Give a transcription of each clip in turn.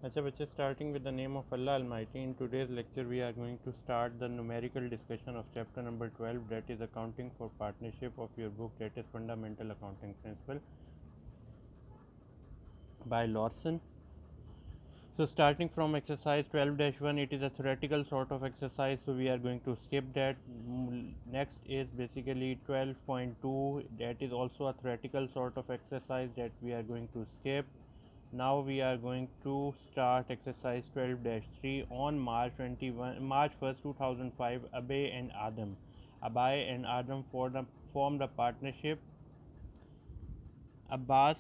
अच्छा बच्चे, starting with the name of Allah Almighty. In today's lecture we are going to start the numerical discussion of chapter number 12, that is accounting for partnership, of your book, that is Fundamental Accounting Principle by Lawson. So starting from exercise 12-1, it is a theoretical sort of exercise, so we are going to skip that. Next is basically 12.2, that is also a theoretical sort of exercise that we are going to skip. Now we are going to start exercise 12-3 on March 1st 2005. Abai and Adam formed a partnership. Abai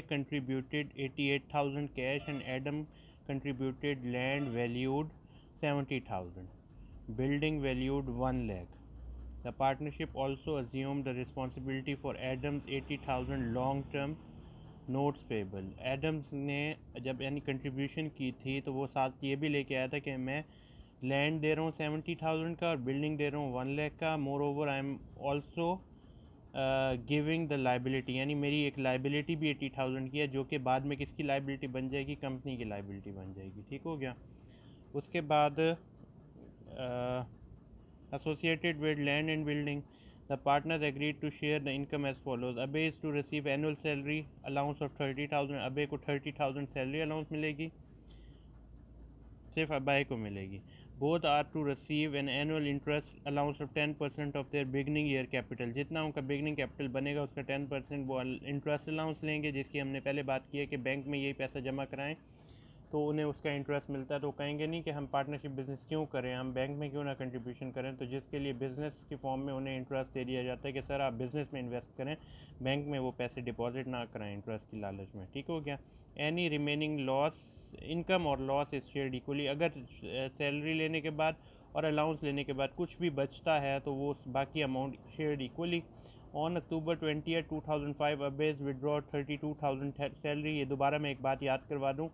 contributed 88,000 cash and Adam contributed land valued 70,000. Building valued 1 lakh. The partnership also assumed the responsibility for Adam's 80,000 long-term notes payable. Adams ने जब यानी contribution की थी तो वो साथ ये भी लेके आया था कि मैं लैंड दे रहा हूँ 70,000 का और बिल्डिंग दे रहा हूँ 1 लाख का. More over I am also giving the liability, यानी मेरी एक लाइबिलिटी भी 80,000 की है जो कि बाद में किसकी लाइबिलिटी बन जाएगी, कंपनी की लाइबिलिटी बन जाएगी. ठीक हो गया. उसके बाद associated with land and building, the partners agreed to share the income as follows. Abe is to receive annual salary allowance of 30,000. Abe को 30,000 salary allowance मिलेगी, सिर्फ अबाई को मिलेगी. Both are to receive an annual interest allowance of 10% of their beginning year capital. जितना उनका beginning capital बनेगा उसका 10% वो interest allowance लेंगे, जिसकी हमने पहले बात की है कि बैंक में यही पैसा जमा कराएं तो उन्हें उसका इंटरेस्ट मिलता है. तो कहेंगे नहीं कि हम पार्टनरशिप बिज़नेस क्यों करें, हम बैंक में क्यों ना कंट्रीब्यूशन करें. तो जिसके लिए बिज़नेस की फॉर्म में उन्हें इंटरेस्ट दे दिया जाता है कि सर आप बिज़नेस में इन्वेस्ट करें, बैंक में वो पैसे डिपॉजिट ना कराएं इंटरेस्ट की लालच में. ठीक हो गया. एनी रिमेनिंग लॉस, इनकम और लॉस इज शेयर्ड इक्वली. अगर सैलरी लेने के बाद और अलाउंस लेने के बाद कुछ भी बचता है तो वो बाकी amount shared equally. On October 20, 2005 abase withdraw 32,000 salary. ये दोबारा मैं एक बात याद करवा दूँ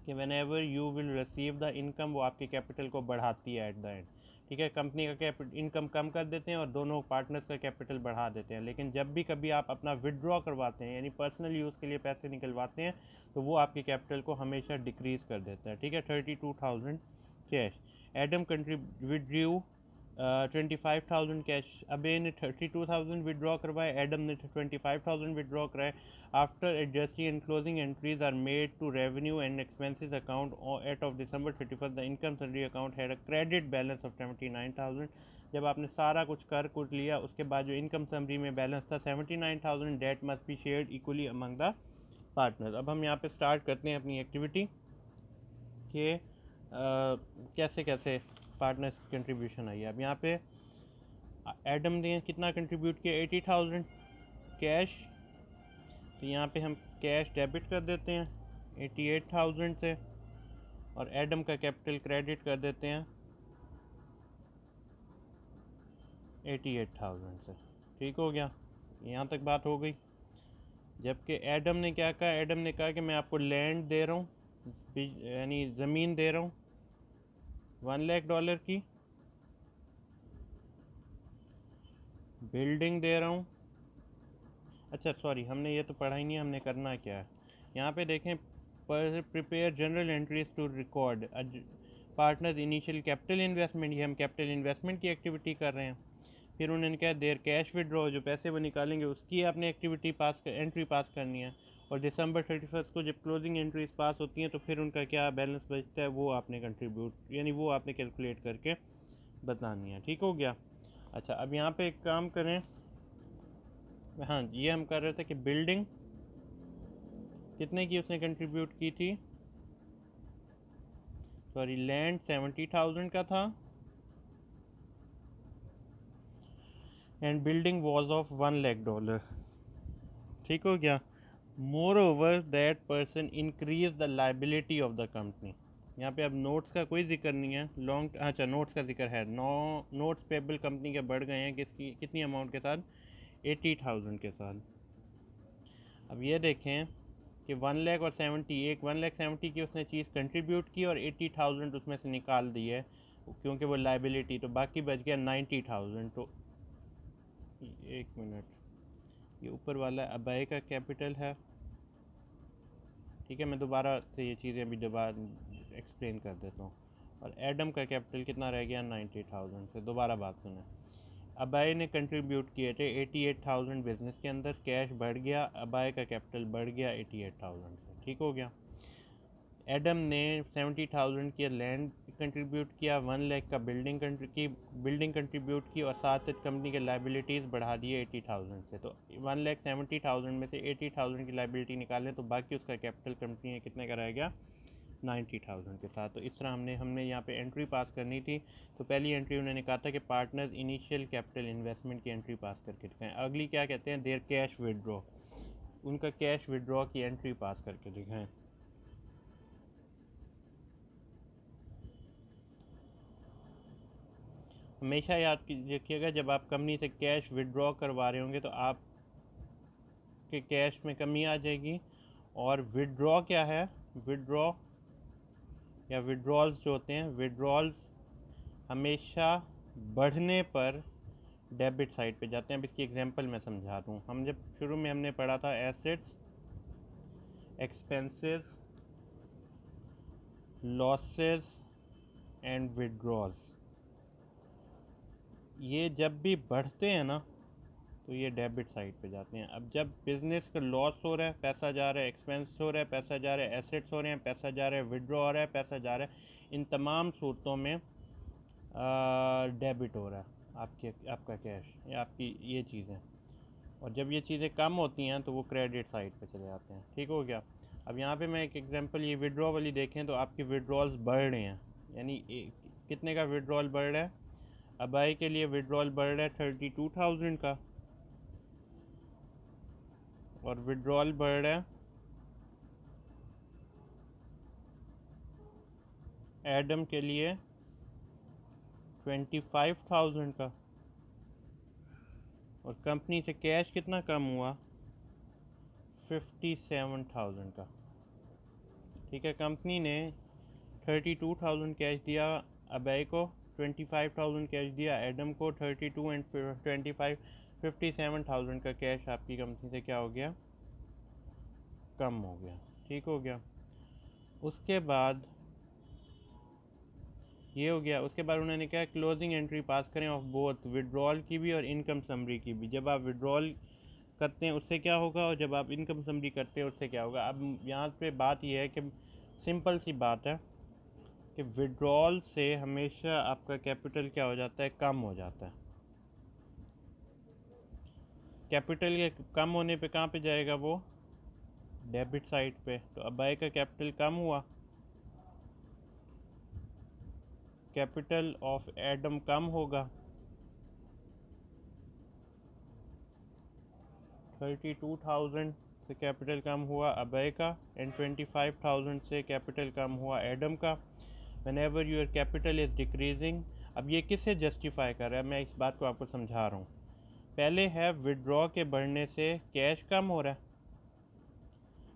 कि when ever you will receive the income, वो आपके कैपिटल को बढ़ाती है एट द एंड. ठीक है, कंपनी का इनकम कम कर देते हैं और दोनों पार्टनर्स का कैपिटल बढ़ा देते हैं. लेकिन जब भी कभी आप अपना विड्रॉ करवाते हैं यानी पर्सनल यूज़ के लिए पैसे निकलवाते हैं तो वो आपके कैपिटल को हमेशा डिक्रीज़ कर देता है. ठीक है. 32,000 कैश. Adam withdrew 25,000 cash. अबे ने 32,000 विड्रॉ करवाए, एडम ने 25,000 विड्रॉ कराए. After adjusting and closing entries are made to revenue and expenses account at of December 31 the income salary account had a credit balance of 79,000. जब आपने सारा कुछ कर कुछ लिया उसके बाद जो इनकम समरी में बैलेंस था 79,000, debt must be shared equally among the partners. अब हम यहाँ पे स्टार्ट करते हैं अपनी एक्टिविटी कि कैसे कैसे पार्टनर्स की कंट्रीब्यूशन आई है. अब यहाँ पे एडम ने कितना कंट्रीब्यूट किया, 80,000 कैश. तो यहाँ पे हम कैश डेबिट कर देते हैं 88,000 से और एडम का कैपिटल क्रेडिट कर देते हैं 88,000 से. ठीक हो गया. यहाँ तक बात हो गई. जबकि एडम ने क्या कहा, एडम ने कहा कि मैं आपको लैंड दे रहा हूँ, यानी ज़मीन दे रहा हूँ $1 लाख की, बिल्डिंग दे रहा हूँ. अच्छा सॉरी, हमने ये तो पढ़ा ही नहीं, हमने करना क्या है. यहाँ पे देखें, prepare journal entries to record partners initial capital investment. ये हम कैपिटल इन्वेस्टमेंट की एक्टिविटी कर रहे हैं. फिर उन्होंने कहा देर कैश विड्रॉ, जो पैसे वो निकालेंगे उसकी आपने एक्टिविटी एंट्री पास करनी है. और December 31 को जब क्लोजिंग एंट्रीज पास होती हैं तो फिर उनका क्या बैलेंस बचता है वो आपने कंट्रीब्यूट यानी वो आपने कैलकुलेट करके बतानी है. ठीक हो गया. अच्छा, अब यहाँ पे एक काम करें. हाँ, ये हम कर रहे थे कि बिल्डिंग कितने की उसने कंट्रीब्यूट की थी, सॉरी लैंड 70,000 का था and building was of $1 lakh. ठीक हो गया. Moreover, that person increased the liability of the company. यहाँ पे अब नोट्स का कोई जिक्र नहीं है. लॉन्ग अच्छा नोट्स का जिक्र है. नोट्स पेबल कंपनी के बढ़ गए हैं किसकी कितनी अमाउंट के साथ, 80,000 के साथ. अब ये देखें कि 1 लाख और 1,70,000 की उसने चीज़ कंट्रीब्यूट की और 80,000 उसमें से निकाल दी है क्योंकि वो लाइबिलिटी, तो बाकी बच गया 90,000. तो एक मिनट, ये ऊपर वाला अबाई का कैपिटल है ठीक है, मैं दोबारा से ये चीज़ें अभी दोबारा एक्सप्लेन कर देता हूँ। और एडम का कैपिटल कितना रह गया 90,000 से। दोबारा बात सुने, अबाई ने कंट्रीब्यूट किए थे 88,000 बिजनेस के अंदर, कैश बढ़ गया, अबाई का कैपिटल बढ़ गया 88,000 से। ठीक हो गया। एडम ने 70,000 की लैंड कंट्रीब्यूट किया, 1 लाख का बिल्डिंग कंट्रीब्यूट की, और साथ साथ कंपनी के लाइबिलिटीज़ बढ़ा दिए 80,000 से। तो 1,70,000 में से 80,000 की लाइबिलिटी निकालें तो बाकी उसका कैपिटल कंपनी है कितने का रहेगा 90,000 के साथ। तो इस तरह हमने यहाँ पे एंट्री पास करनी थी। तो पहली एंट्री उन्होंने कहा था कि पार्टनर्स इनिशियल कैपिटल इन्वेस्टमेंट की एंट्री पास करके दिखाएं। अगली क्या कहते हैं, देयर कैश विड्रॉ, उनका कैश विड्रॉ की एंट्री पास करके दिखाएं। हमेशा याद रखिएगा, जब आप कंपनी से कैश विड्रॉ करवा रहे होंगे तो आप के कैश में कमी आ जाएगी। और विड्रॉ क्या है, विड्रॉ या विड्रॉल्स जो होते हैं, विड्रॉल्स हमेशा बढ़ने पर डेबिट साइड पे जाते हैं। अब इसकी एग्जांपल मैं समझा दूँ। हम जब शुरू में हमने पढ़ा था assets, expenses, losses and withdrawals, ये जब भी बढ़ते हैं ना तो ये डेबिट साइड पे जाते हैं। अब जब बिज़नेस का लॉस हो रहा है, पैसा जा रहा है, एक्सपेंस हो रहा है, पैसा जा रहा है, एसेट्स हो रहे हैं, पैसा जा रहा है, विड्रॉ हो रहा है, पैसा जा रहा है, इन तमाम सूरतों में डेबिट हो रहा है आपका कैश या आपकी ये चीज़ें। और जब ये चीज़ें कम होती हैं तो वो क्रेडिट साइड पे चले जाते हैं। ठीक हो गया। अब यहाँ पे मैं एक एग्जांपल, ये विड्रॉ वाली देखें तो आपके विड्रॉल्स बढ़ रहे हैं, यानी कितने का विड्रॉल बढ़ रहा है, अबाई के लिए विड्रॉल बढ़ रहा है 32,000 का, और विड्रॉल बढ़ रहा है एडम के लिए 25,000 का, और कंपनी से कैश कितना कम हुआ 57,000 का। ठीक है, कंपनी ने 32,000 कैश दिया अबाई को, 25,000 कैश दिया एडम को, 32 एंड 25 57,000 का कैश आपकी कंपनी से क्या हो गया, कम हो गया। ठीक हो गया। उसके बाद ये हो गया। उसके बाद उन्होंने कहा क्लोजिंग एंट्री पास करें ऑफ बोथ, विड्रॉल की भी और इनकम समरी की भी। जब आप विड्रॉल करते हैं उससे क्या होगा, और जब आप इनकम समरी करते हैं उससे क्या होगा। अब यहाँ पे बात यह है कि सिंपल सी बात है कि विड्रॉल से हमेशा आपका कैपिटल क्या हो जाता है, कम हो जाता है। कैपिटल के कम होने पे कहाँ पे जाएगा, वो डेबिट साइड पे। तो अबाई का कैपिटल कम हुआ, कैपिटल ऑफ एडम कम होगा, 32,000 से कैपिटल कम हुआ अबाई का, एंड 25,000 से कैपिटल कम हुआ एडम का। Whenever your capital is decreasing, अब ये किससे जस्टिफाई कर रहा है, मैं इस बात को आपको समझा रहा हूँ। पहले है विड्रॉ के बढ़ने से कैश कम हो रहा है।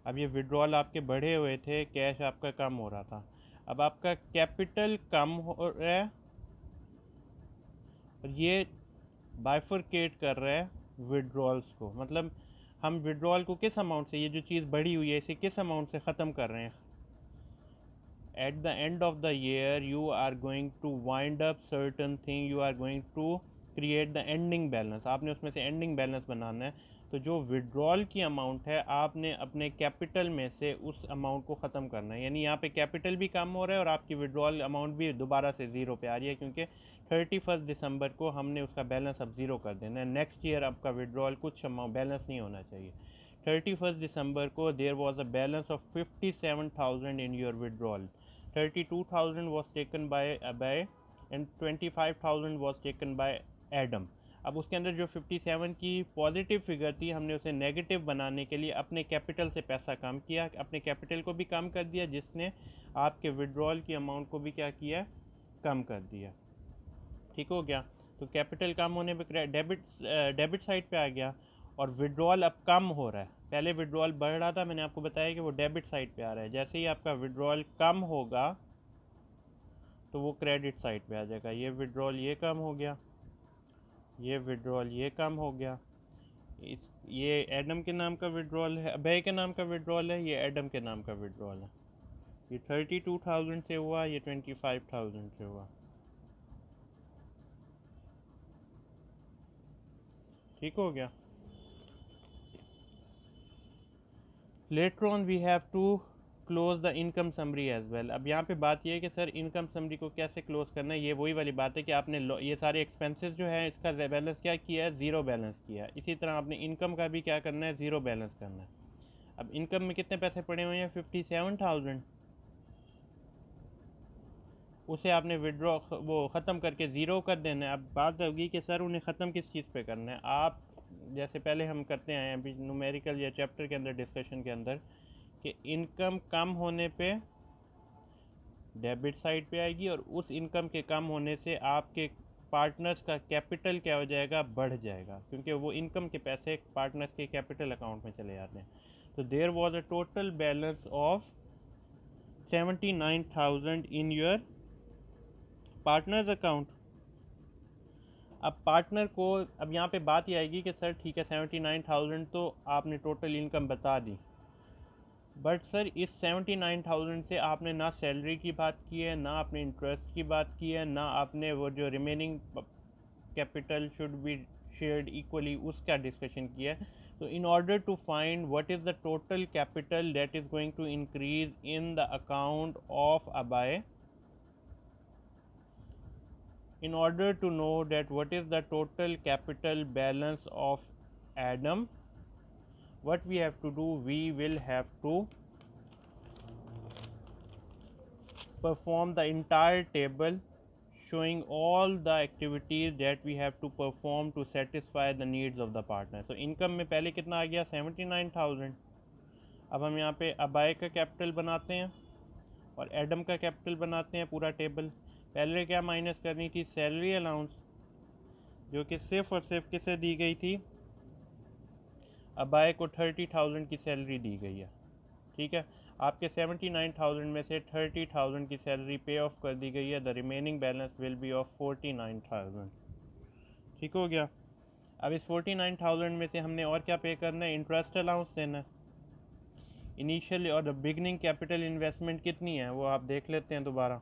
अब ये विड्रॉल आपके बढ़े हुए थे, कैश आपका कम हो रहा था, अब आपका कैपिटल कम हो रहा है, और ये बाइफरकेट कर रहा है विड्रॉल्स को। मतलब हम विड्रॉल को किस अमाउंट से, ये जो चीज़ बढ़ी हुई है इसे किस अमाउंट से ख़त्म कर रहे हैं। At the end of the year you are going to wind up certain thing, you are going to create the ending balance, आपने उसमें से एंडिंग बैलेंस बनाना है। तो जो विड्रॉल की अमाउंट है आपने अपने कैपिटल में से उस अमाउंट को ख़त्म करना है। यानी यहाँ पे कैपिटल भी कम हो रहा है और आपकी विड्रॉल अमाउंट भी दोबारा से ज़ीरो पे आ रही है, क्योंकि 31 दिसंबर को हमने उसका बैलेंस अब ज़ीरो कर देना है। नेक्स्ट ईयर आपका विड्रॉल कुछ अमाउंट बैलेंस नहीं होना चाहिए। 31 दिसंबर को there was a balance of 57,000 in your withdrawal, 32,000 was taken by अबाई and 25,000 was taken by Adam. अब उसके अंदर जो 57 की पॉजिटिव फिगर थी हमने उसे नेगेटिव बनाने के लिए अपने कैपिटल से पैसा कम किया, अपने कैपिटल को भी कम कर दिया, जिसने आपके विड्रॉल की अमाउंट को भी क्या किया, कम कर दिया। ठीक हो गया। तो कैपिटल कम होने पे डेबिट साइड पे आ गया, और विड्रॉल अब कम हो रहा है। पहले विड्रॉल बढ़ रहा था, मैंने आपको बताया कि वो डेबिट साइड पे आ रहा है। जैसे ही आपका विड्रॉल कम होगा तो वो क्रेडिट साइड पे आ जाएगा। ये विड्रॉल ये कम हो गया, ये विड्रॉल ये कम हो गया, ये एडम के नाम का विड्रॉल है, अबे के नाम का विड्रॉल है, ये एडम के नाम का विड्रॉल है। ये 32,000 से हुआ, ये 25,000 से हुआ। ठीक हो गया। Later on we have to close the income summary as well. अब यहाँ पे बात ये है कि सर इनकम समरी को कैसे क्लोज करना है। ये वही वाली बात है कि आपने ये सारे एक्सपेंसेस जो है इसका बैलेंस क्या किया है, ज़ीरो बैलेंस किया है। इसी तरह आपने इनकम का भी क्या करना है, ज़ीरो बैलेंस करना है। अब इनकम में कितने पैसे पड़े हुए हैं, 57,000। उसे आपने विड्रॉ वो ख़त्म करके ज़ीरो कर देना है। अब बात होगी कि सर उन्हें ख़त्म किस चीज़ पे करना है। आप जैसे पहले हम करते आए हैं अभी न्यूमेरिकल या चैप्टर के अंदर डिस्कशन के अंदर कि इनकम कम होने पे डेबिट साइड पे आएगी और उस इनकम के कम होने से आपके पार्टनर्स का कैपिटल क्या हो जाएगा, बढ़ जाएगा, क्योंकि वो इनकम के पैसे पार्टनर्स के कैपिटल अकाउंट में चले जाते हैं। तो there was a total balance of 79,000 in your partners account. अब पार्टनर को, अब यहाँ पे बात ये आएगी कि सर ठीक है 79,000 तो आपने टोटल इनकम बता दी, बट सर इस 79,000 से आपने ना सैलरी की बात की है, ना आपने इंटरेस्ट की बात की है, ना आपने वो जो remaining capital should be shared equally उसका डिस्कशन किया है। तो in order to find what is the total capital that is going to increase in the account of अबाय, in order to know that what is the total capital balance of Adam, what we have to do, we will have to perform the entire table showing all the activities that we have to perform to satisfy the needs of the partner. So income में पहले कितना आ गया, 79,000। अब हम यहाँ पे अबाय का capital बनाते हैं और एडम का कैपिटल बनाते हैं, पूरा टेबल। पहले क्या माइनस करनी थी, सैलरी अलाउंस, जो कि सिर्फ और सिर्फ किसे दी गई थी, अबाय को 30,000 की सैलरी दी गई है। ठीक है, आपके 79,000 में से 30,000 की सैलरी पे ऑफ कर दी गई है। The remaining balance will be of 49,000। ठीक हो गया। अब इस 49,000 में से हमने और क्या पे करना है, इंटरेस्ट अलाउंस देना है। इनिशियल और बिगनिंग कैपिटल इन्वेस्टमेंट कितनी है वो आप देख लेते हैं दोबारा।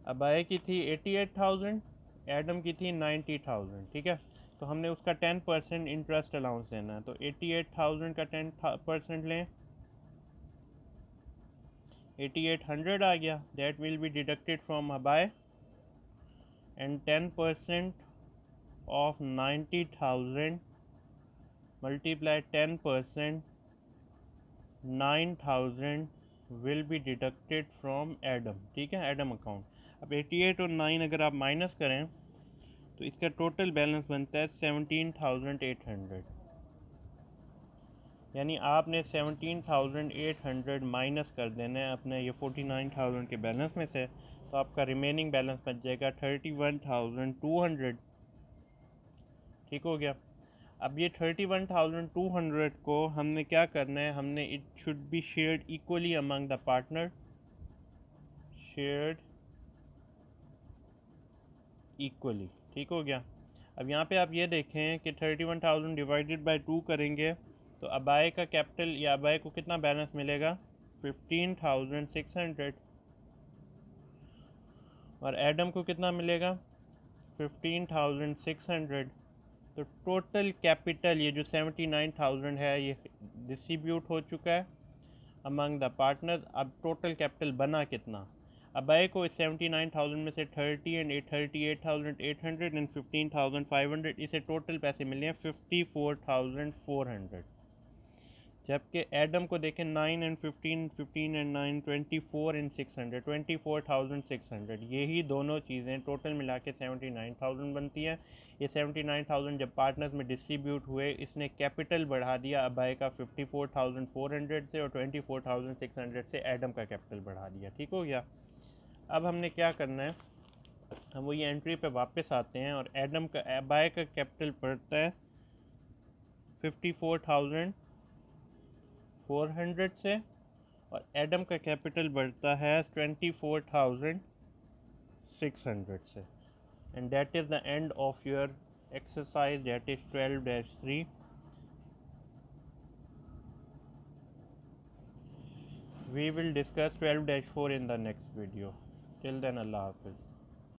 अबाय की थी 88,000, एडम की थी 90,000। ठीक है, तो हमने उसका 10% इंटरेस्ट अलाउंस देना है। तो 88,000 का 10% लें, 8800 आ गया। That will be deducted from अबाय and 10% of 90,000 multiply 10%, 9,000 will be deducted from Adam. ठीक है, एडम अकाउंट। अब 88 और 9 अगर आप माइनस करें तो इसका टोटल बैलेंस बनता है 17,800। यानी आपने 17,800 माइनस कर देना है अपने ये 49,000 के बैलेंस में से, तो आपका रिमेनिंग बैलेंस बच जाएगा 31,200। ठीक हो गया। अब ये 31,200 को हमने क्या करना है, हमने it should be shared equally among the partner, shared equally. ठीक हो गया। अब यहाँ पे आप ये देखें कि 31,000 डिवाइडेड बाय 2 करेंगे तो अबाय का कैपिटल या अबाय को कितना बैलेंस मिलेगा, 15,600, और एडम को कितना मिलेगा, 15,600। तो टोटल कैपिटल ये जो 79,000 है ये डिस्ट्रीब्यूट हो चुका है अमंग द पार्टनर्स। अब टोटल कैपिटल बना कितना, अबाय को इस 79,000 में से 30 एंड 38,800 एंड 15,500, इसे टोटल पैसे मिले हैं 54,400। जबकि एडम को देखें 9 एंड 15, 15 एंड 9, 24 एंड 600, 24,600। यही दोनों चीज़ें टोटल मिला के 79,000 बनती हैं। ये 79,000 जब पार्टनर्स में डिस्ट्रीब्यूट हुए, इसने कैपिटल बढ़ा दिया अबाय का 54,400 से और 24,600 से एडम का कैपिटल बढ़ा दिया। ठीक हो गया। अब हमने क्या करना है, हम वो ये एंट्री पे वापस आते हैं और एडम का अबाय का कैपिटल बढ़ता है 54,400 से और एडम का कैपिटल बढ़ता है 24,600 600 से. And that is the end of your exercise, that is 12-3. We will discuss 12-4 in the next video. Till then, Allah Hafiz.